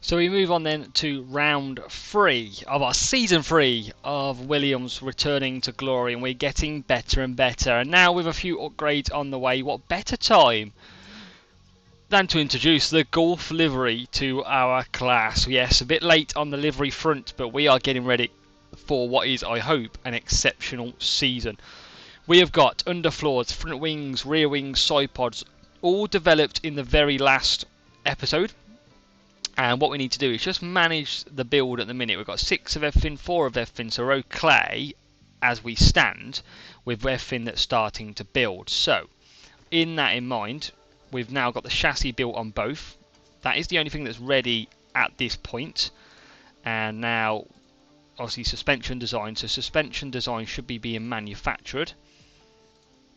So we move on then to round 3 of our season 3 of Williams returning to glory, and we're getting better and better. And now with a few upgrades on the way, what better time than to introduce the Golf livery to our class. Yes, a bit late on the livery front, but we are getting ready for what is, I hope, an exceptional season. We have got underfloors, front wings, rear wings, side pods, all developed in the very last episode. And what we need to do is just manage the build at the minute. We've got 6 of everything, 4 of everything, so we're okay as we stand with everything that's starting to build. So, in that in mind, we've now got the chassis built on both. That is the only thing that's ready at this point. And now, obviously, suspension design. So suspension design should be being manufactured.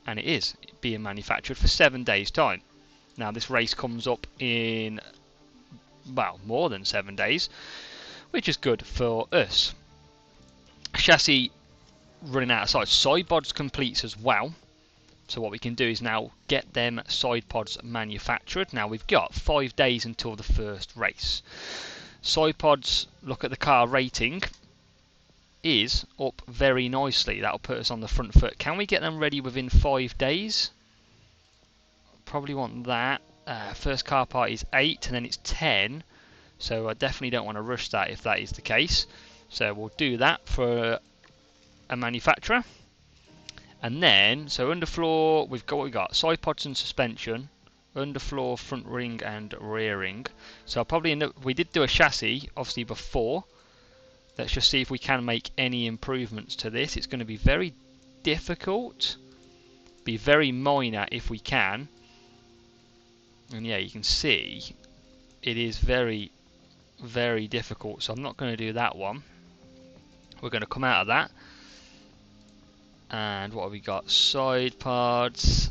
And it is being manufactured for 7 days' time. Now, this race comes up in, well, more than 7 days, which is good for us. Chassis running out of size. Side pods completes as well. So what we can do is now get them side pods manufactured. Now we've got 5 days until the first race. Side pods, look at the car rating, is up very nicely. That'll put us on the front foot. Can we get them ready within 5 days? Probably want that. First car part is 8 and then it's 10. So I definitely don't want to rush that if that is the case. So we'll do that for a manufacturer. And then, so underfloor, we've got what we got: side pods and suspension, underfloor, front ring, and rear ring. So I'll probably end up, we did do a chassis, obviously before. Let's just see if we can make any improvements to this. It's going to be very difficult, be very minor if we can. And yeah, you can see it is very, very difficult. So I'm not going to do that one. We're going to come out of that. And what have we got? Side pods.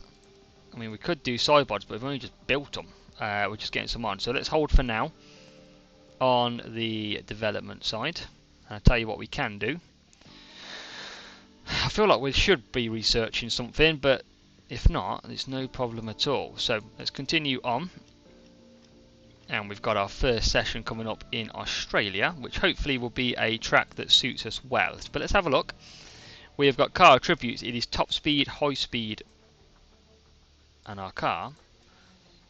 I mean, we could do side pods, but we've only just built them. We're just getting some on. So let's hold for now on the development side. I'll tell you what we can do. I feel like we should be researching something, but if not, it's no problem at all. So let's continue on. And we've got our first session coming up in Australia, which hopefully will be a track that suits us well. But let's have a look. We have got car attributes. It is top speed, high speed, and our car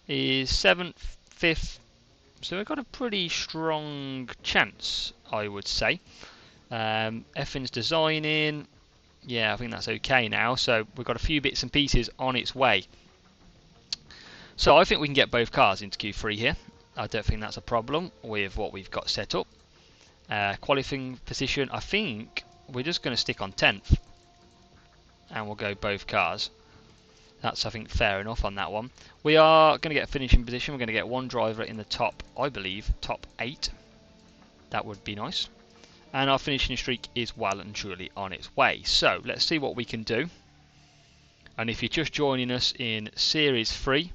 is 7th, 5th. So we've got a pretty strong chance, I would say. Effins designing. Yeah, I think that's okay now. So we've got a few bits and pieces on its way. So I think we can get both cars into Q3 here. I don't think that's a problem with what we've got set up. Qualifying position, I think we're just going to stick on 10th and we'll go both cars. That's, I think, fair enough on that one. We are going to get a finishing position. We're going to get one driver in the top, I believe, top 8. That would be nice. And our finishing streak is well and truly on its way. So let's see what we can do. And if you're just joining us in Series 3,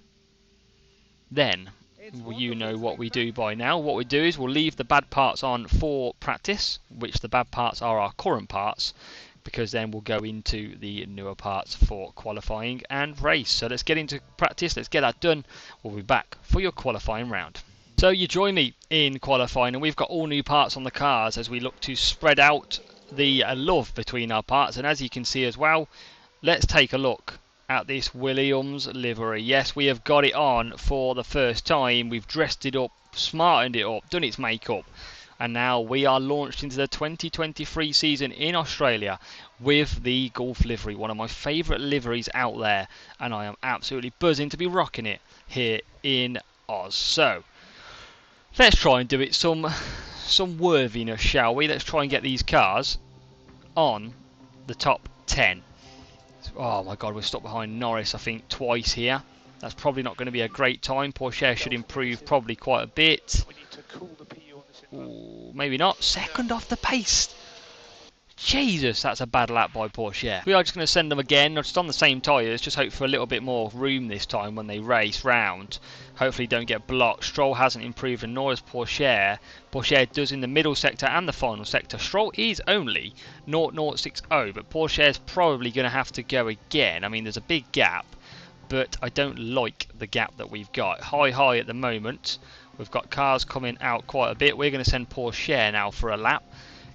then you know what we do by now. What we do is we'll leave the bad parts on for practice, which the bad parts are our current parts, because then we'll go into the newer parts for qualifying and race. So let's get into practice, let's get that done. We'll be back for your qualifying round. So you join me in qualifying, and we've got all new parts on the cars as we look to spread out the love between our parts. And as you can see as well, let's take a look at this Williams livery. Yes, we have got it on for the first time. We've dressed it up, smartened it up, done its makeup, and now we are launched into the 2023 season in Australia with the Golf livery, one of my favourite liveries out there, and I am absolutely buzzing to be rocking it here in Oz. So let's try and do it some worthiness, shall we? Let's try and get these cars on the top 10. Oh my god, we're stuck behind Norris, I think, twice here. That's probably not going to be a great time. Porsche should improve probably quite a bit. Ooh, maybe not. Second off the pace. Jesus, that's a bad lap by Porsche. We are just going to send them again, just on the same tyres, just hope for a little bit more room this time when they race round. Hopefully don't get blocked. Stroll hasn't improved, and nor has Porsche. Porsche does in the middle sector and the final sector. Stroll is only 0.060, but Porsche is probably going to have to go again. I mean, there's a big gap, but I don't like the gap that we've got. High at the moment. We've got cars coming out quite a bit. We're going to send Porsche now for a lap.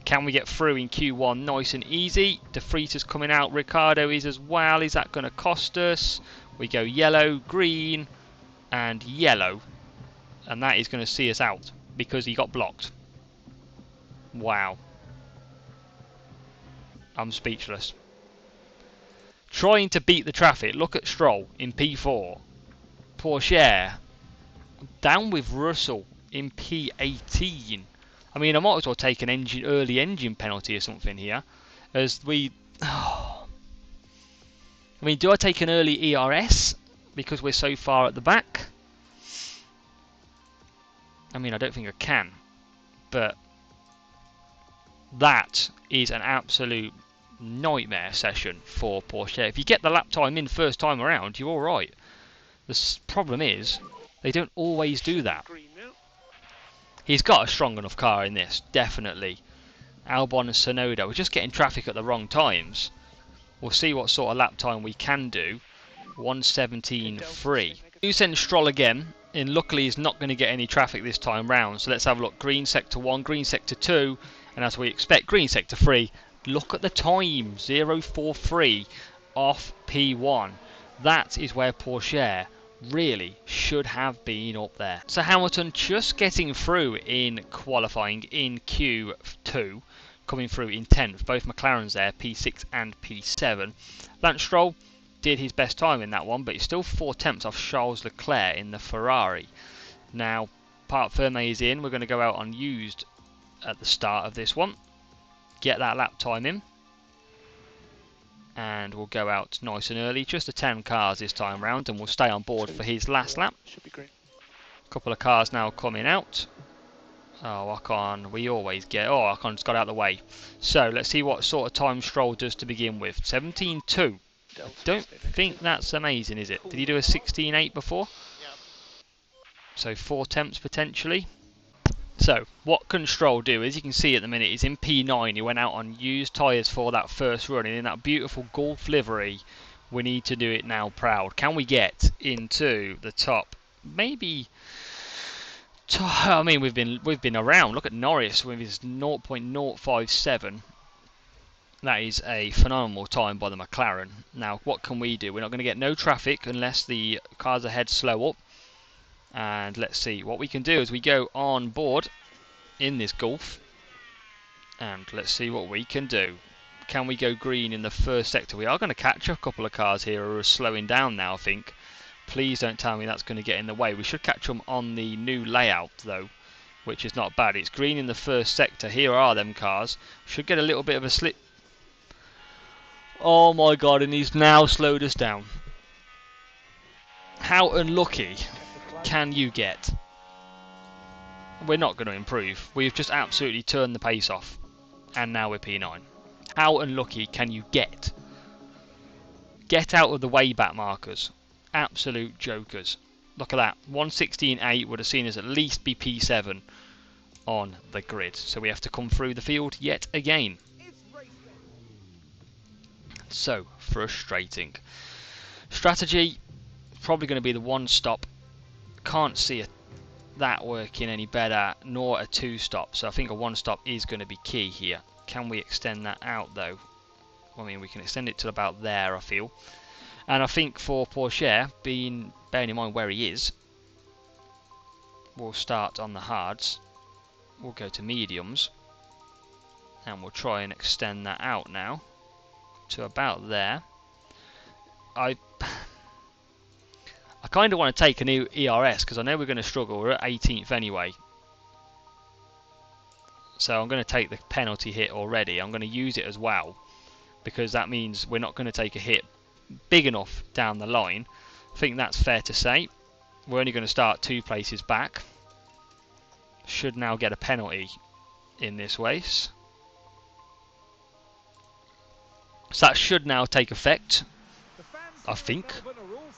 Can we get through in Q1 nice and easy? De Vries coming out. Ricardo is as well. Is that going to cost us? We go yellow, green, and yellow. And that is going to see us out because he got blocked. Wow. I'm speechless. Trying to beat the traffic. Look at Stroll in P4. Porsche down with Russell in P18. I mean, I might as well take an early engine penalty or something here. As we... Oh. I mean, do I take an early ERS because we're so far at the back? I mean, I don't think I can. But that is an absolute nightmare session for Porsche. If you get the lap time in first time around, you're alright. The problem is, they don't always do that. He's got a strong enough car in this, definitely. Albon and Sonoda, we're just getting traffic at the wrong times. We'll see what sort of lap time we can do. 1:17.3. Do send Stroll again, and luckily he's not going to get any traffic this time round. So let's have a look. Green sector 1, green sector 2, and as we expect, green sector 3. Look at the time, 0:43 off P1. That is where Porsche really should have been up there. So Hamilton just getting through in qualifying in Q2, coming through in 10th. Both McLarens there, P6 and P7. Lance Stroll did his best time in that one, but he's still 4/10 off Charles Leclerc in the Ferrari. Now, Parc Fermé is in. We're going to go out unused at the start of this one. Get that lap time in. And we'll go out nice and early, just the 10 cars this time round, and we'll stay on board for his last lap. Should be green. Couple of cars now coming out. Oh, Ocon, we always get... Oh, Ocon's got out of the way. So, let's see what sort of time Stroll does to begin with. 17.2. I don't think that's amazing, is it? Did he do a 16.8 before? Yeah. So, 4/10 potentially. So, what can Stroll do? As you can see at the minute, he's in P9. He went out on used tyres for that first run. And in that beautiful Golf livery, we need to do it now proud. Can we get into the top? Maybe... I mean, we've been around. Look at Norris with his 0.057. That is a phenomenal time by the McLaren. Now, what can we do? We're not going to get no traffic unless the cars ahead slow up. And let's see, what we can do is we go on board in this Golf, and let's see what we can do. Can we go green in the first sector? We are going to catch a couple of cars here who are slowing down now, I think. Please don't tell me that's going to get in the way. We should catch them on the new layout though, which is not bad. It's green in the first sector. Here are them cars. Should get a little bit of a slip. Oh my god, and he's now slowed us down. How unlucky can you get? We're not going to improve. We've just absolutely turned the pace off. And now we're P9. How unlucky can you get? Get out of the way back markers. Absolute jokers. Look at that. 1:16.8 would have seen us at least be P7 on the grid. So we have to come through the field yet again. So frustrating. Strategy, probably going to be the one stop. Can't see that working any better, nor a 2-stop. So I think a 1-stop is going to be key here. Can we extend that out though? I mean, we can extend it to about there, I feel. And I think for Porsche, bearing in mind where he is, we'll start on the hards. We'll go to mediums. And we'll try and extend that out now to about there. I kind of want to take a new ERS because I know we're going to struggle. We're at 18th anyway. So I'm going to take the penalty hit already. I'm going to use it as well because that means we're not going to take a hit big enough down the line. I think that's fair to say. We're only going to start 2 places back. Should now get a penalty in this race. So that should now take effect, I think.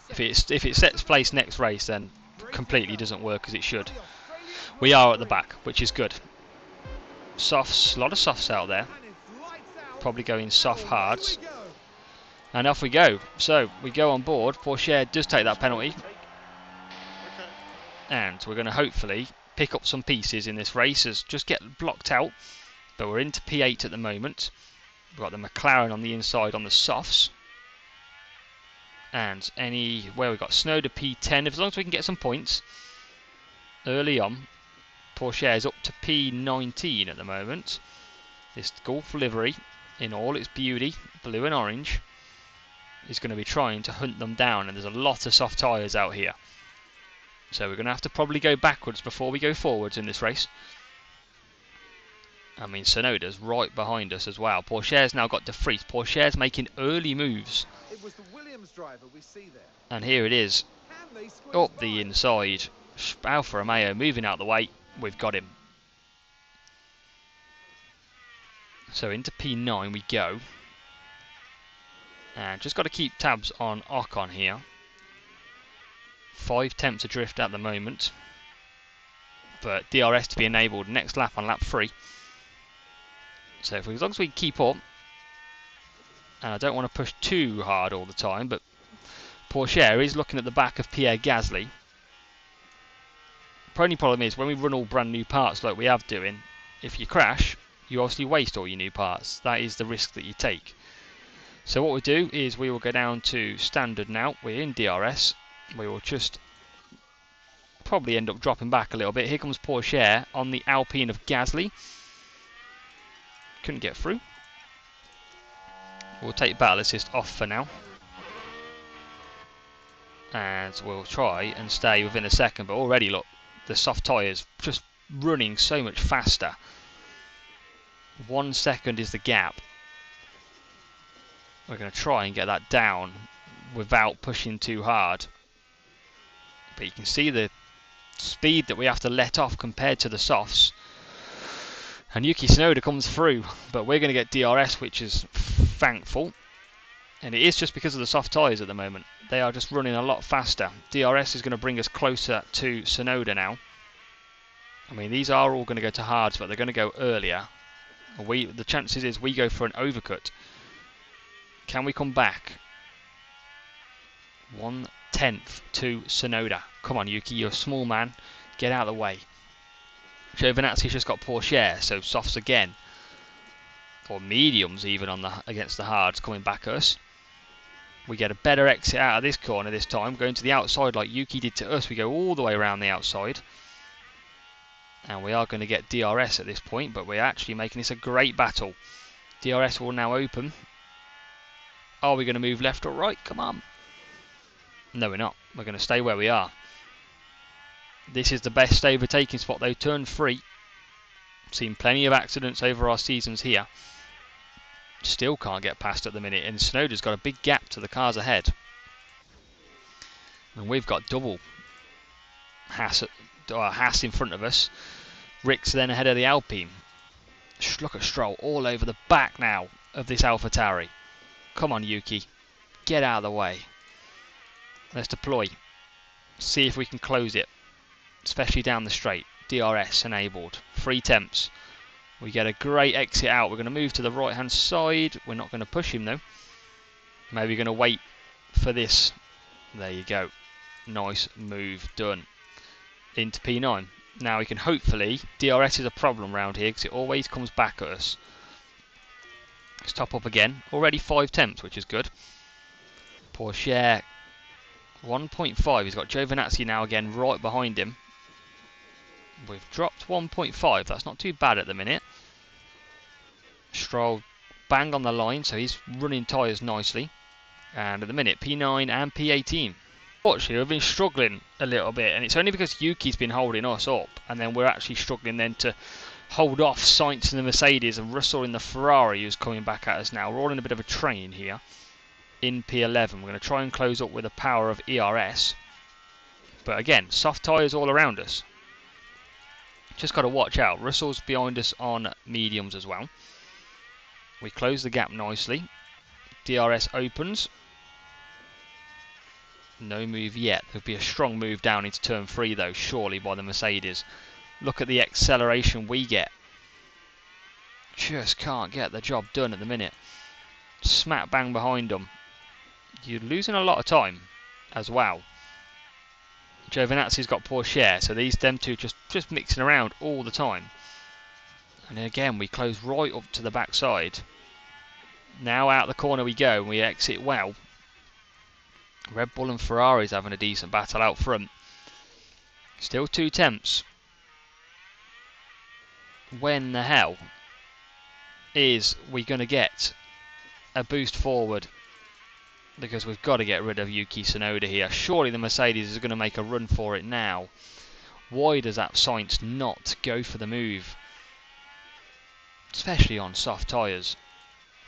If it sets place next race, then completely doesn't work as it should. We are at the back, which is good. Softs, a lot of softs out there. Probably going soft hards. And off we go. So we go on board. Porsche does take that penalty. And we're going to hopefully pick up some pieces in this race as just get blocked out. But we're into P8 at the moment. We've got the McLaren on the inside on the softs. And where we've got Snowder P10. As long as we can get some points early on. Porsche is up to P19 at the moment. This Golf livery in all its beauty, blue and orange, is going to be trying to hunt them down, and there's a lot of soft tyres out here. So we're going to have to probably go backwards before we go forwards in this race. I mean, Sonoda's right behind us as well. Porsche's now got De Vries. Porsche's making early moves. It was the Williams driver we see there. And here it is, up the inside. Alfa Romeo moving out the way. We've got him. So into P9 we go. And just got to keep tabs on Ocon here. 5 tenths adrift at the moment. But DRS to be enabled next lap on lap 3. So as long as we keep up, and I don't want to push too hard all the time, but Porsche is looking at the back of Pierre Gasly. The only problem is when we run all brand new parts like we have doing, if you crash, you obviously waste all your new parts. That is the risk that you take. So what we do is we will go down to standard now. We're in DRS. We will just probably end up dropping back a little bit. Here comes Porsche on the Alpine of Gasly. Couldn't get through. We'll take battle assist off for now. And we'll try and stay within a second. But already look, the soft tyres just running so much faster. 1 second is the gap. We're going to try and get that down without pushing too hard. But you can see the speed that we have to let off compared to the softs. And Yuki Tsunoda comes through, but we're going to get DRS, which is thankful. And it is just because of the soft tyres at the moment. They are just running a lot faster. DRS is going to bring us closer to Tsunoda now. I mean, these are all going to go to hards, but they're going to go earlier. The chances is we go for an overcut. Can we come back? 1/10 to Tsunoda. Come on, Yuki, you're a small man. Get out of the way. Giovinazzi's just got Porsche, so softs again. Or mediums even against the hards coming back at us. We get a better exit out of this corner this time, going to the outside like Yuki did to us. We go all the way around the outside. And we are going to get DRS at this point, but we're actually making this a great battle. DRS will now open. Are we going to move left or right? Come on. No, we're not. We're going to stay where we are. This is the best overtaking spot though, turn 3. Seen plenty of accidents over our seasons here. Still can't get past at the minute, and Tsunoda's got a big gap to the cars ahead. And we've got double Haas in front of us. Rick's then ahead of the Alpine. Look at Stroll all over the back now of this AlphaTauri. Come on, Yuki. Get out of the way. Let's deploy. See if we can close it. Especially down the straight. DRS enabled. 3 temps. We get a great exit out. We're going to move to the right hand side. We're not going to push him though. Maybe we're going to wait for this. There you go. Nice move done. Into P9. Now we can hopefully... DRS is a problem around here because it always comes back at us. Let's top up again. Already 5 temps, which is good. Porsche 1.5. He's got Giovinazzi now again right behind him. We've dropped 1.5. That's not too bad at the minute. Stroll bang on the line, so he's running tyres nicely. And at the minute, P9 and P18. Fortunately, we've been struggling a little bit, and it's only because Yuki's been holding us up, and then we're actually struggling then to hold off Sainz in the Mercedes and Russell in the Ferrari, who's coming back at us now. We're all in a bit of a train here. In P11, we're going to try and close up with the power of ERS. But again, soft tyres all around us. Just got to watch out. Russell's behind us on mediums as well. We close the gap nicely. DRS opens. No move yet. There'll be a strong move down into turn 3 though, surely by the Mercedes. Look at the acceleration we get. Just can't get the job done at the minute. Smack bang behind them. You're losing a lot of time as well. Giovinazzi's got Porsche, so them two just mixing around all the time. And again, we close right up to the backside. Now out the corner we go, and we exit well. Red Bull and Ferrari's having a decent battle out front. Still 2 temps. When the hell is we going to get a boost forward? Because we've got to get rid of Yuki Tsunoda here. Surely the Mercedes is going to make a run for it now. Why does that Sainz not go for the move? Especially on soft tyres.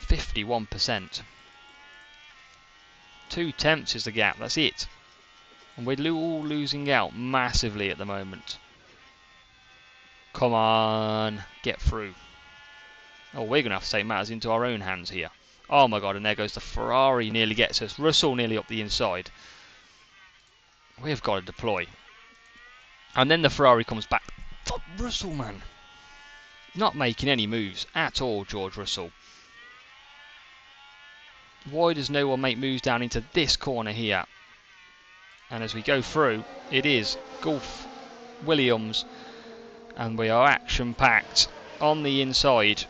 51%. 2 temps is the gap, that's it. And we're all losing out massively at the moment. Come on, get through. Oh, we're going to have to take matters into our own hands here. Oh my god, and there goes the Ferrari, nearly gets us. Russell nearly up the inside. We've got to deploy. And then the Ferrari comes back. Fuck Russell, man. Not making any moves at all, George Russell. Why does no one make moves down into this corner here? And as we go through, it is Gulf, Williams, and we are action-packed on the inside.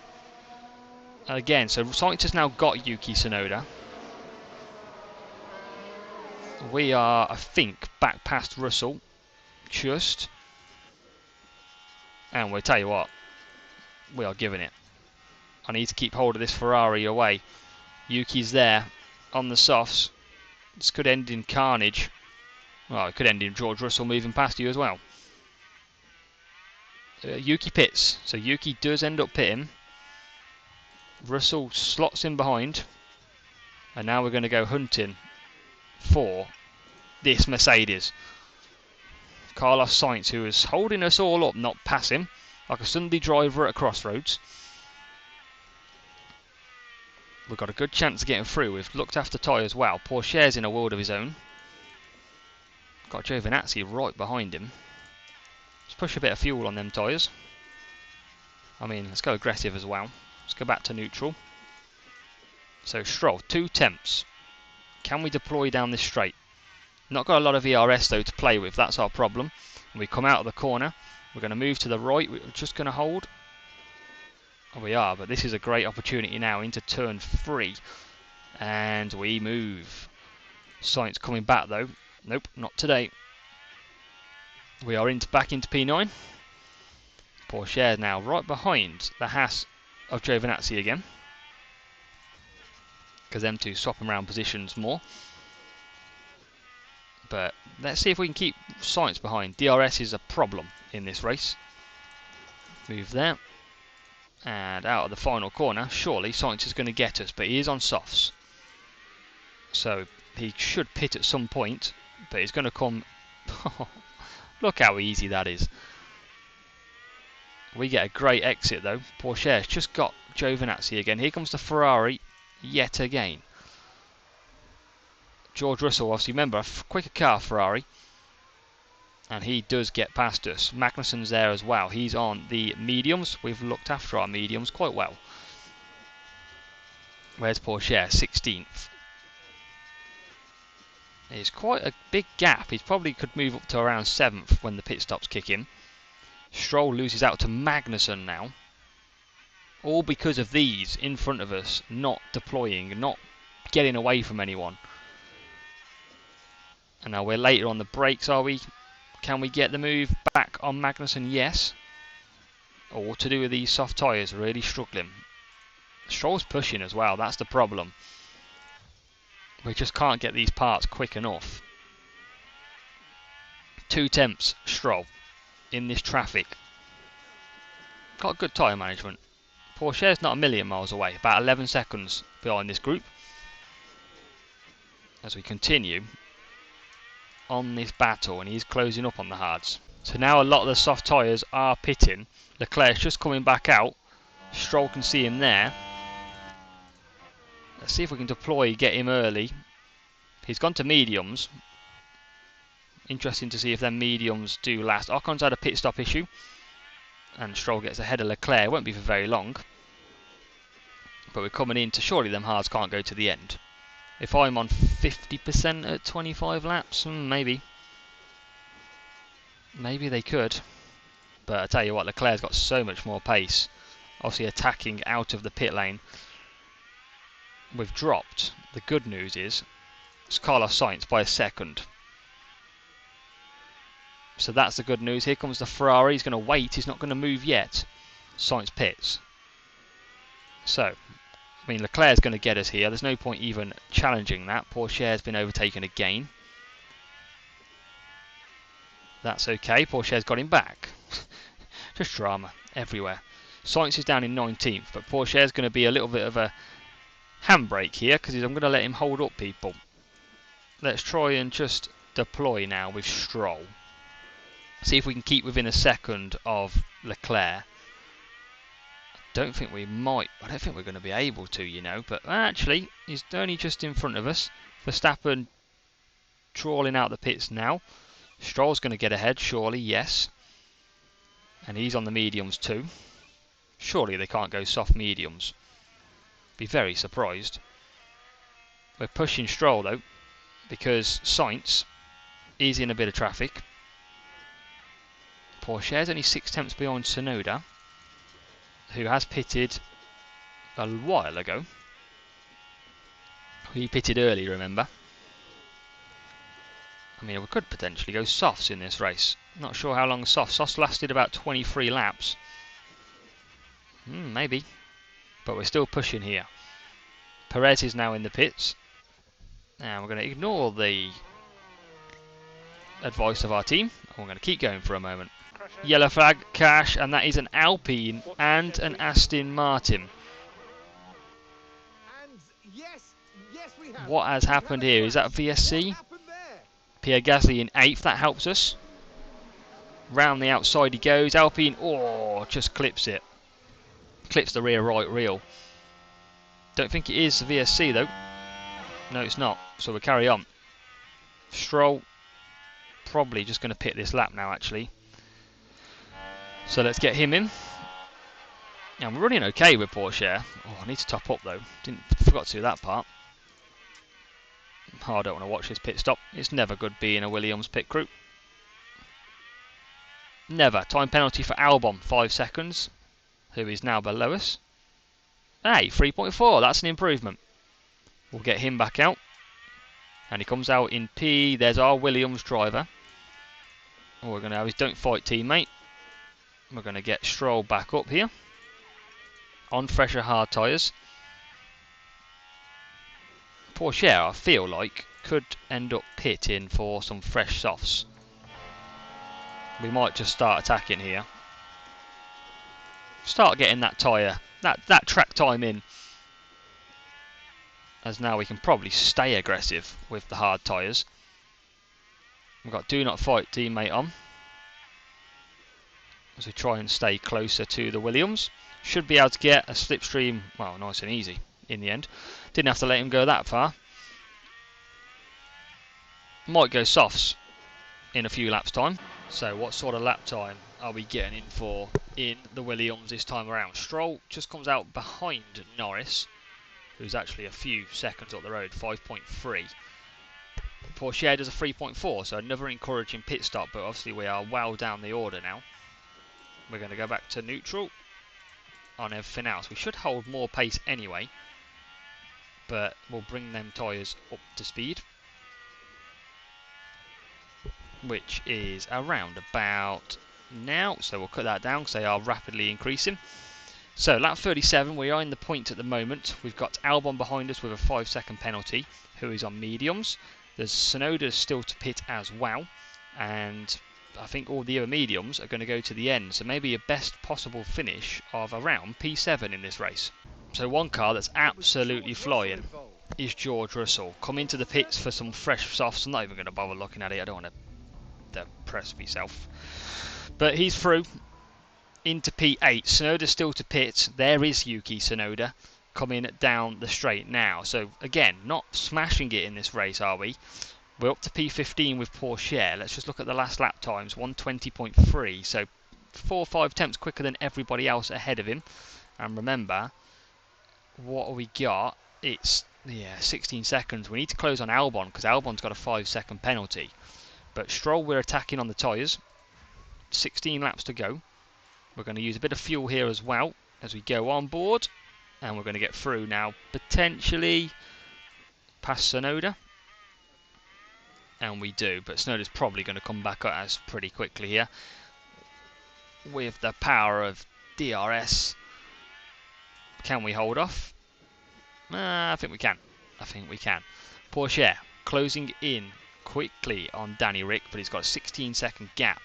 Again, so Sainz has now got Yuki Tsunoda. We are, I think, back past Russell. Just. And we'll tell you what, we are giving it. I need to keep hold of this Ferrari away. Yuki's there on the softs. This could end in carnage. Well, it could end in George Russell moving past you as well. Yuki pits. So Yuki does end up pitting. Russell slots in behind. And now we're going to go hunting for this Mercedes. Carlos Sainz, who is holding us all up, not passing, like a Sunday driver at a crossroads. We've got a good chance of getting through. We've looked after tyres well. Porsche's in a world of his own. Got Giovinazzi right behind him. Let's push a bit of fuel on them tyres. I mean, let's go aggressive as well. Let's go back to neutral. So Stroll, 2 temps. Can we deploy down this straight? Not got a lot of ERS though to play with, that's our problem. And we come out of the corner. We're going to move to the right. We're just going to hold. Oh, we are, but this is a great opportunity now into turn 3. And we move. Sainz coming back though. Nope, not today. We are back into P9. Porsche now right behind the Haas of Giovinazzi again. Because them two swapping around positions more. But let's see if we can keep Sainz behind. DRS is a problem in this race. Move there. And out of the final corner, surely Sainz is going to get us, but he is on softs. So he should pit at some point, but he's going to come... Look how easy that is. We get a great exit though. Porsche's just got Giovinazzi again. Here comes the Ferrari yet again. George Russell, obviously, remember, a quicker car, Ferrari. And he does get past us. Magnussen's there as well. He's on the mediums. We've looked after our mediums quite well. Where's Porsche? 16th. It's quite a big gap. He probably could move up to around 7th when the pit stops kick in. Stroll loses out to Magnussen now. All because of these in front of us not deploying, not getting away from anyone. And now we're later on the brakes, are we? Can we get the move back on Magnussen? Yes. Or what to do with these soft tyres? Really struggling. Stroll's pushing as well, that's the problem. We just can't get these parts quick enough. 2 temps, Stroll, in this traffic. Got good tyre management. Porsche's not a million miles away, about 11 seconds behind this group. As we continue on this battle, and he's closing up on the hards. So now a lot of the soft tyres are pitting. Leclerc's just coming back out. Stroll can see him there. Let's see if we can deploy, get him early. He's gone to mediums. Interesting to see if them mediums do last. Ocon's had a pit stop issue. And Stroll gets ahead of Leclerc. It won't be for very long. But we're coming in to surely them hards can't go to the end. If I'm on 50% at 25 laps, maybe. Maybe they could. But I tell you what, Leclerc's got so much more pace. Obviously attacking out of the pit lane. We've dropped. The good news is it's Carlos Sainz by a second. So that's the good news. Here comes the Ferrari. He's going to wait. He's not going to move yet. Sainz pits. So, I mean, Leclerc's going to get us here. There's no point even challenging that. Pourchaire's been overtaken again. That's okay. Pourchaire's got him back. Just drama everywhere. Sainz is down in 19th, but Pourchaire's going to be a little bit of a handbrake here because I'm going to let him hold up people. Let's try and just deploy now with Stroll. See if we can keep within a second of Leclerc. I don't think we might. I don't think we're going to be able to, you know. But actually, he's only just in front of us. Verstappen trawling out the pits now. Stroll's going to get ahead, surely, yes. And he's on the mediums too. Surely they can't go soft mediums. Be very surprised. We're pushing Stroll though, because Sainz is in a bit of traffic. Pourchaire's only 6 tenths behind Tsunoda, who has pitted a while ago. He pitted early, remember. I mean, we could potentially go softs in this race. Not sure how long softs lasted about 23 laps. Maybe. But we're still pushing here. Perez is now in the pits. And we're going to ignore the advice of our team. We're going to keep going for a moment. Yellow flag, Cash, and that is an Alpine and an Aston Martin. What has happened here? Is that VSC? Pierre Gasly in 8th, that helps us. Round the outside he goes. Alpine, just clips it. Clips the rear right wheel. Don't think it is VSC though. No, it's not. So we'll carry on. Stroll probably just going to pit this lap now actually. So let's get him in. And we're running okay with Pourchaire. I need to top up though. Forgot to do that part. I don't want to watch this pit stop. It's never good being a Williams pit crew. Never. Time penalty for Albon, 5 seconds. Who is now below us. Hey, 3.4. That's an improvement. We'll get him back out. And he comes out in P. There's our Williams driver. All we're going to have is don't fight teammate. We're going to get Stroll back up here. On fresher hard tyres. Pourchaire, I feel like, could end up pitting for some fresh softs. We might just start attacking here. Start getting that tyre, that track time in. As now we can probably stay aggressive with the hard tyres. We've got do not fight teammate on. As we try and stay closer to the Williams. Should be able to get a slipstream, well, nice and easy in the end. Didn't have to let him go that far. Might go softs in a few laps time. So what sort of lap time are we getting in for in the Williams this time around? Stroll just comes out behind Norris, who's actually a few seconds up the road, 5.3. Pourchaire does a 3.4, so another encouraging pit stop, but obviously we are well down the order now. We're going to go back to neutral on everything else. We should hold more pace anyway, but we'll bring them tyres up to speed, which is around about now. So we'll cut that down because they are rapidly increasing. So lap 37, we are in the point at the moment. We've got Albon behind us with a 5-second penalty, who is on mediums. There's Tsunoda still to pit as well, and I think all the other mediums are going to go to the end. So maybe a best possible finish of around P7 in this race. So one car that's absolutely flying is George Russell. Come into the pits for some fresh softs. I'm not even going to bother looking at it. I don't want to depress myself. But he's through into P8. Tsunoda still to pit. There is Yuki Tsunoda coming down the straight now. So again, not smashing it in this race, are we? We're up to P15 with Pourchaire. Let's just look at the last lap times. 1:20.3. So 4 or 5 tenths quicker than everybody else ahead of him. And remember, what have we got? It's 16 seconds. We need to close on Albon because Albon's got a 5-second penalty. But Stroll, we're attacking on the tyres. 16 laps to go. We're going to use a bit of fuel here as well as we go on board, and we're going to get through now, potentially past Sonoda. And we do, but Sonoda's probably going to come back at us pretty quickly here with the power of DRS. Can we hold off? I think we can. I think we can. Porsche closing in quickly on Danny Rick, but he's got a 16-second gap.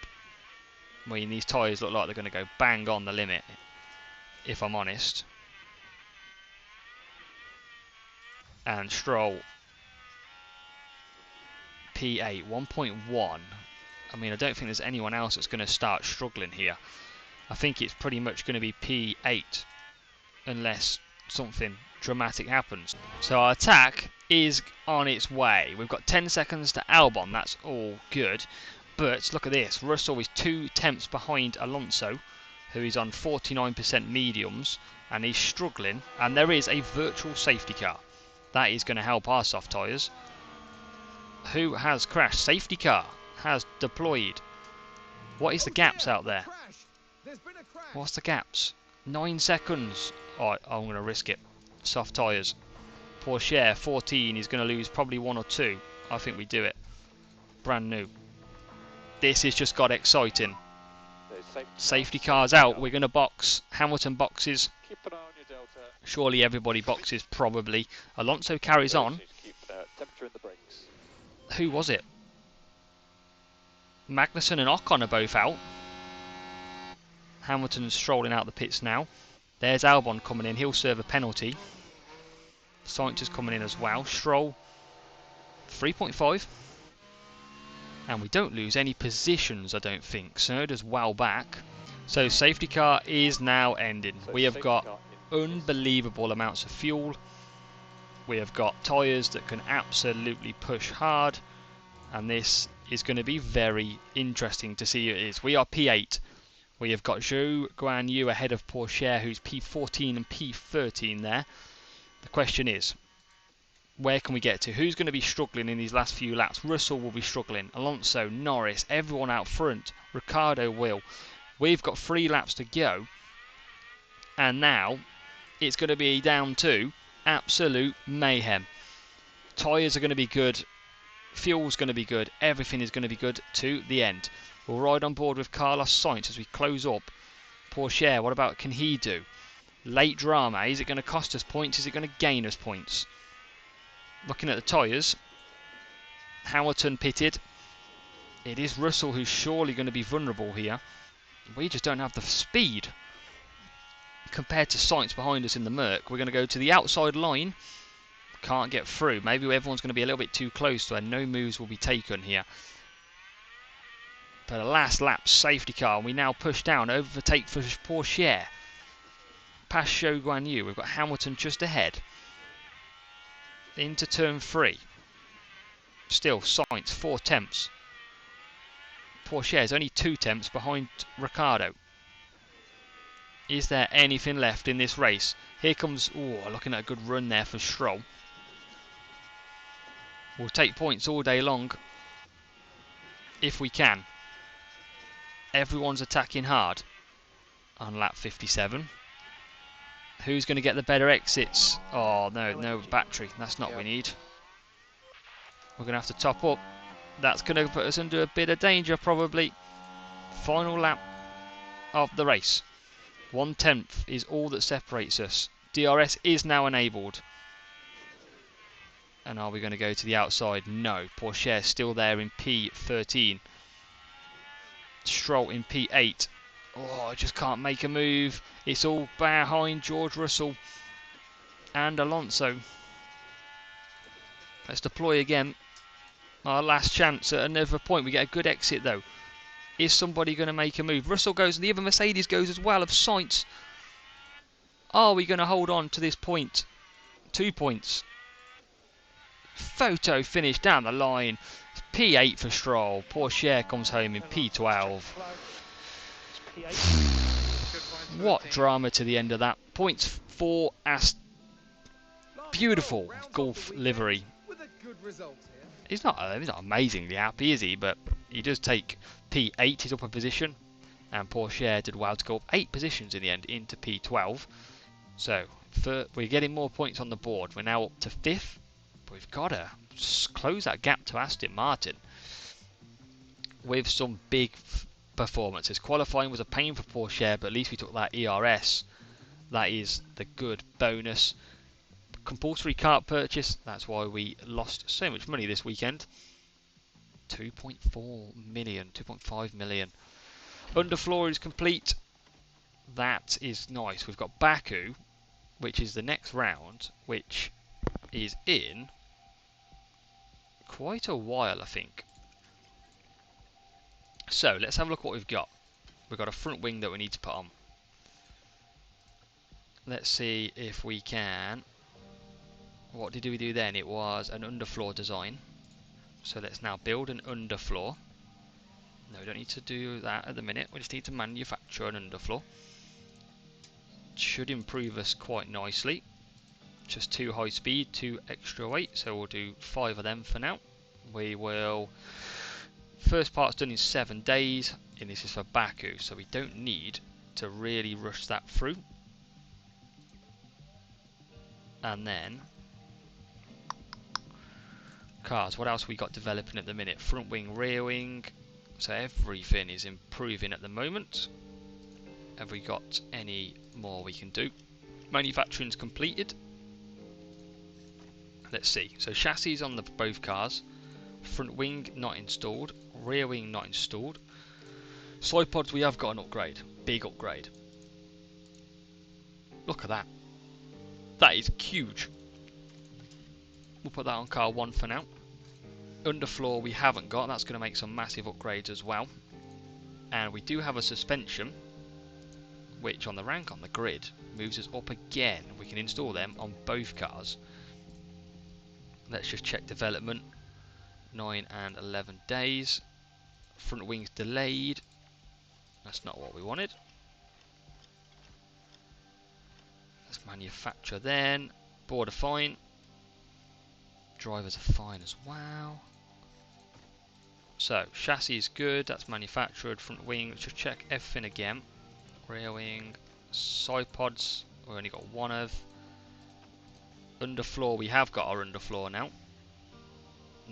I mean, these tyres look like they're going to go bang on the limit, if I'm honest. And Stroll, P8, 1.1. I mean, I don't think there's anyone else that's going to start struggling here. I think it's pretty much going to be P8, unless something dramatic happens. So our attack is on its way. We've got 10 seconds to Albon, that's all good. But look at this, Russell is 2 tenths behind Alonso, who is on 49% mediums, and he's struggling. And there is a virtual safety car. That is going to help our soft tyres. Who has crashed? Safety car has deployed. What is the gaps out there? What's the gaps? 9 seconds. Alright, I'm going to risk it. Soft tyres. Porsche 14 is going to lose probably 1 or 2. I think we do it. Brand new. This has just got exciting. Safety car's out. We're going to box. Hamilton boxes. Surely everybody boxes, probably. Alonso carries on. Who was it? Magnussen and Ocon are both out. Hamilton's strolling out the pits now. There's Albon coming in. He'll serve a penalty. Sainz is coming in as well. Stroll 3.5. And we don't lose any positions, I don't think. Sonoda's well back. So safety car is now ending. We have got unbelievable amounts of fuel. We have got tyres that can absolutely push hard. And this is going to be very interesting to see who it is. We are P8. We have got Zhou Guan Yu ahead of Porsche, who's P14 and P13 there. The question is, where can we get to? Who's going to be struggling in these last few laps? Russell will be struggling. Alonso, Norris, everyone out front. Ricciardo will. We've got 3 laps to go. And now it's going to be down to absolute mayhem. Tyres are going to be good. Fuel's going to be good. Everything is going to be good to the end. We'll ride on board with Carlos Sainz as we close up. Porsche, what about can he do? Late drama. Is it going to cost us points? Is it going to gain us points? Looking at the tyres. Hamilton pitted. It is Russell who's surely going to be vulnerable here. We just don't have the speed. Compared to Sainz behind us in the Merc. We're going to go to the outside line. Can't get through. Maybe everyone's going to be a little bit too close to where no moves will be taken here. But a last lap safety car. We now push down. Overtake for Porsche. Past Zhou Guan Yu. We've got Hamilton just ahead. Into turn 3. Still Sainz 4 tenths. Porsche is only 2 tenths behind Ricciardo. Is there anything left in this race? Here comes, looking at a good run there for Stroll. We'll take points all day long. If we can. Everyone's attacking hard on lap 57. Who's going to get the better exits? Oh, no battery. That's not what we need. We're going to have to top up. That's going to put us under a bit of danger, probably. Final lap of the race. 1 tenth is all that separates us. DRS is now enabled. And are we going to go to the outside? No. Porsche is still there in P13. Stroll in P8. Oh, I just can't make a move. It's all behind George Russell and Alonso. Let's deploy again. Our last chance at another point. We get a good exit though. Is somebody going to make a move? Russell goes and the other Mercedes goes as well of Sainz. Are we going to hold on to this point? 2 points. Photo finish down the line. P8 for Stroll. Porsche comes home in P12. What drama to the end of that. Points for Ast. Beautiful Gulf livery. He's not amazingly happy, is he? But he does take P8, his upper position. and Porsche did well to go up 8 positions in the end into P12. So we're getting more points on the board. We're now up to 5th. But we've got to close that gap to Aston Martin with some big performances. Qualifying was a pain for Porsche, but at least we took that ERS. That is the good bonus. Compulsory kart purchase, that's why we lost so much money this weekend. 2.4 million, 2.5 million. Underfloor is complete. That is nice. We've got Baku, which is the next round, which is in quite a while, I think. So let's have a look at what we've got. We've got a front wing that we need to put on. Let's see if we can. What did we do then? It was an underfloor design. So let's now build an underfloor. No, we don't need to do that at the minute. We just need to manufacture an underfloor. Should improve us quite nicely. Just 2 high speed, 2 extra weight. So we'll do 5 of them for now. We will. First part's done in 7 days, and this is for Baku, so we don't need to really rush that through. And then cars, what else we got developing at the minute? Front wing, rear wing, so everything is improving at the moment. Have we got any more we can do? Manufacturing's completed. Let's see, so chassis on both cars. Front wing not installed, rear wing not installed. Side pods we have got an upgrade, big upgrade. Look at that. That is huge. We'll put that on car 1 for now. Underfloor we haven't got, that's going to make some massive upgrades as well. And we do have a suspension, which on the rank on the grid moves us up again. We can install them on both cars. Let's just check development. 9 and 11 days. Front wings delayed. That's not what we wanted. Let's manufacture then. Board are fine. Drivers are fine as well. So chassis is good. That's manufactured. Front wing. Let's just check everything again. Rear wing. Side pods. We only got 1 of. Underfloor. We have got our underfloor now.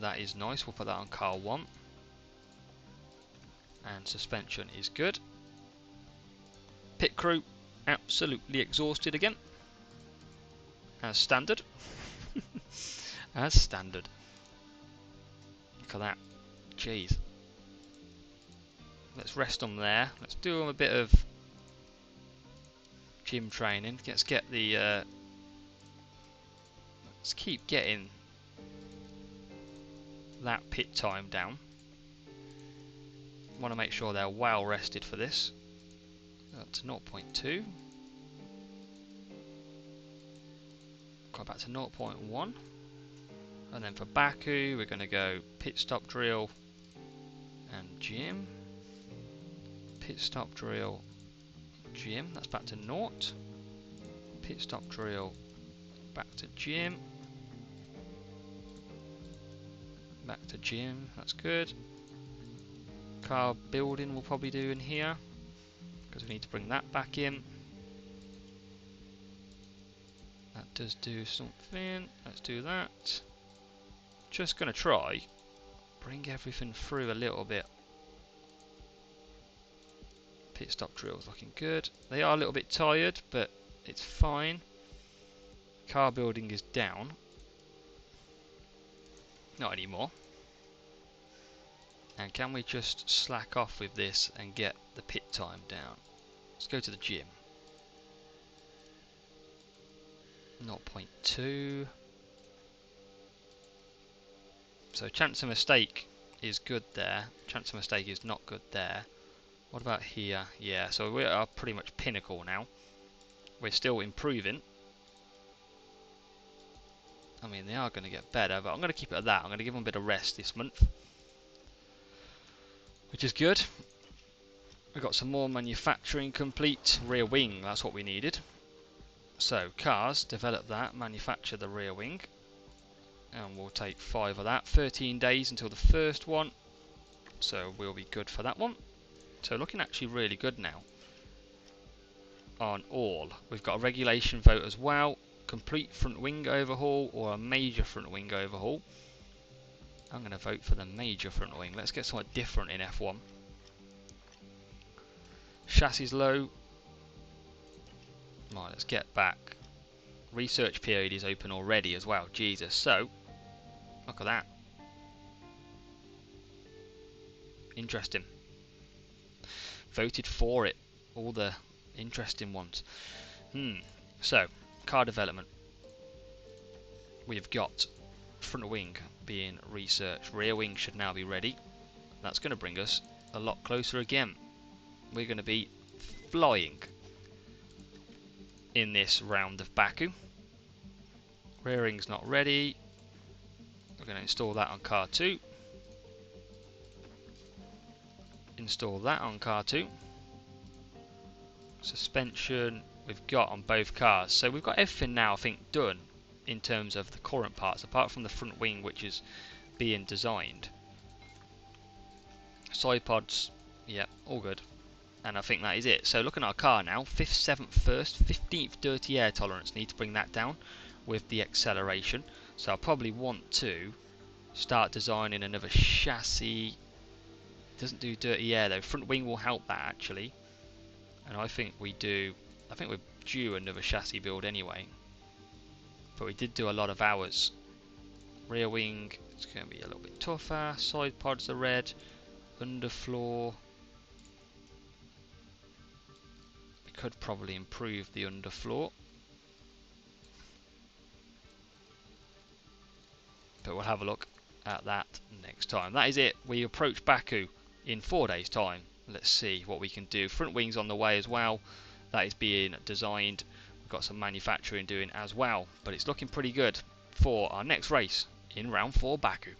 That is nice. We'll put that on car 1. And suspension is good. Pit crew absolutely exhausted again. As standard. As standard. Look at that. Jeez. Let's rest them there. Let's do a bit of gym training. Let's get the let's keep getting that pit time down. Want to make sure they're well rested for this. Up to 0.2. Go back to 0.1. And then for Baku, we're going to go pit stop drill and gym. Pit stop drill, gym. That's back to 0. Pit stop drill, back to gym. Back to gym, that's good. Car building we'll probably do in here, because we need to bring that back in. That does do something, let's do that. Just going to try, bring everything through a little bit. Pit stop drill's looking good. They are a little bit tired, but it's fine. Car building is down. Not anymore. And can we just slack off with this and get the pit time down? Let's go to the gym. 0.2. So chance of mistake is good there. Chance of mistake is not good there. What about here? Yeah, so we are pretty much pinnacle now. We're still improving. I mean, they are going to get better, but I'm going to keep it at that. I'm going to give them a bit of rest this month, which is good. We've got some more manufacturing complete. Rear wing, that's what we needed. So, cars, develop that, manufacture the rear wing. And we'll take 5 of that. 13 days until the first one. So, we'll be good for that one. So looking actually really good now on all. We've got a regulation vote as well. Complete front wing overhaul or a major front wing overhaul. I'm going to vote for the major front wing. Let's get something different in F1. Chassis low. Right, let's get back. Research period is open already as well. Jesus. So, look at that. Interesting. Voted for it. All the interesting ones. So, car development. We've got front wing being researched. Rear wing should now be ready. That's going to bring us a lot closer again. We're going to be flying in this round of Baku. Rear wing's not ready. We're going to install that on car 2. Install that on car 2. Suspension we've got on both cars. So we've got everything now, I think, done in terms of the current parts, apart from the front wing, which is being designed. Side pods, yeah, all good. And I think that is it. So looking at our car now, 5th, 7th, 1st, 15th dirty air tolerance. Need to bring that down with the acceleration. So I'll probably want to start designing another chassis. Doesn't do dirty air though. Front wing will help that actually. And I think we're due another chassis build anyway. But we did do a lot of hours. Rear wing, it's going to be a little bit tougher. Side pods are red. Underfloor. We could probably improve the underfloor. But we'll have a look at that next time. That is it. We approach Baku in 4 days' time. Let's see what we can do. Front wings on the way as well. That is being designed. We've got some manufacturing doing as well. But it's looking pretty good for our next race in round 4 Baku.